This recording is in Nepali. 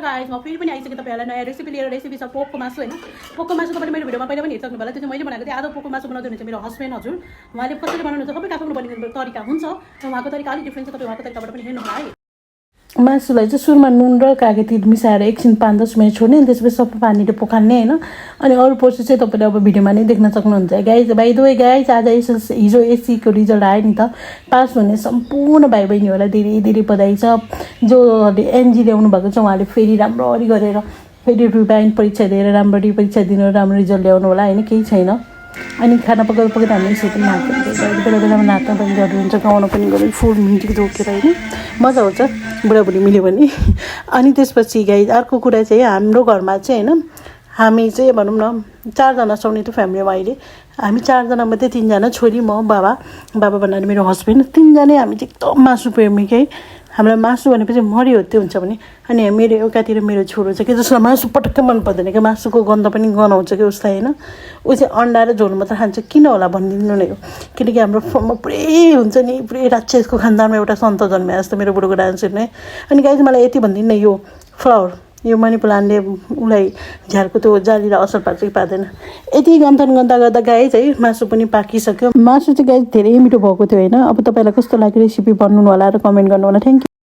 गाइस म फेरि पनि आइसकेँ तपाईँहरूलाई नयाँ रेसिपी लिएर। रेसिपी छ पोकको मासु होइन। पोकको मासु तपाईँले मेरो भिडियोमा पहिला पनि हेरिसक्नु होला। त्यो चाहिँ मैले बनाएको थिएँ। आज पोकको मासु बनाउँदै हुनुहुन्छ मेरो हस्बेन्ड हजुर। उहाँले कसरी बनाउनुहुन्छ सबै आफ्नो बनिने तरिका हुन्छ र उहाँको तरिका अलिक डिफ्रेन्ट छ। तपाईँ उहाँको तरिकाबाट पनि हेर्नु होला है। मासुलाई चाहिँ सुरुमा नुन र कागे तिल मिसाएर एकछिन 5-10 मिनट छोड्ने अनि त्यसपछि सबै पानीले पोखाल्ने होइन। अनि अरू प्रोसेस चाहिँ तपाईँले अब भिडियोमा नै देख्न सक्नुहुन्छ। Guys by the way guys आज हिजो एससीको रिजल्ट आयो नि त। पास हुने सम्पूर्ण भाइ बहिनीहरूलाई धेरै धेरै बधाई छ। जो एनजी ल्याउनु भएको छ उहाँले फेरि राम्ररी गरेर फेरि रिभाइन परीक्षा दिएर राम्ररी परीक्षा दिनु राम्रो रिजल्ट ल्याउनु होला होइन, केही छैन। अनि खाना पकाउँदा पकाउँदा हामी यसरी पनि नाच्छ, बेला बेलामा नाच्न पनि गर्नुहुन्छ, गाउन पनि गर्नु, फुल म्युजिक जोकेर होइन मजा आउँछ बुढाबुढी मिल्यो भने। अनि त्यसपछि गाइज अर्को कुरा चाहिँ हाम्रो घरमा चाहिँ होइन हामी चाहिँ भनौँ न 4जना छौँ नि त फ्यामिलीमा अहिले। हामी 4जना मध्ये 3जना छोरी म बाबा भन्नाले मेरो हस्बेन्ड 3जनै हामी चाहिँ एकदम मासु प्रेमी है। हामीलाई मासु भनेपछि मरियो त्यो हुन्छ भने। अनि मेरो एकातिर मेरो छोरो छ कि जसलाई मासु पटक्कै मन पर्दैन क्या, मासुको गन्ध पनि गनाउँछ कि उसलाई होइन। ऊ चाहिँ अन्डा र झोल मात्र खान्छ, किन होला भनिदिनु नै हो। किनकि हाम्रो पुरै हुन्छ नि पुरै राक्षसको खानदानमा एउटा सन्त जन्मे जस्तो मेरो बुढोको डान्सर नै। अनि गाइज मलाई यति भनिदिनु न, यो फ्लावर यो मनी प्लान्टले उसलाई झ्यालको त्यो जालीलाई असर पार्छ कि पार्दैन। यति गन्थन गन्दा गर्दा गाइज है मासु पनि पाकिसक्यो। मासु चाहिँ गाइज धेरै मिठो भएको थियो होइन। अब तपाईँलाई कस्तो लाग्यो रेसिपी भन्नु होला र कमेन्ट गर्नु होला। Thank you.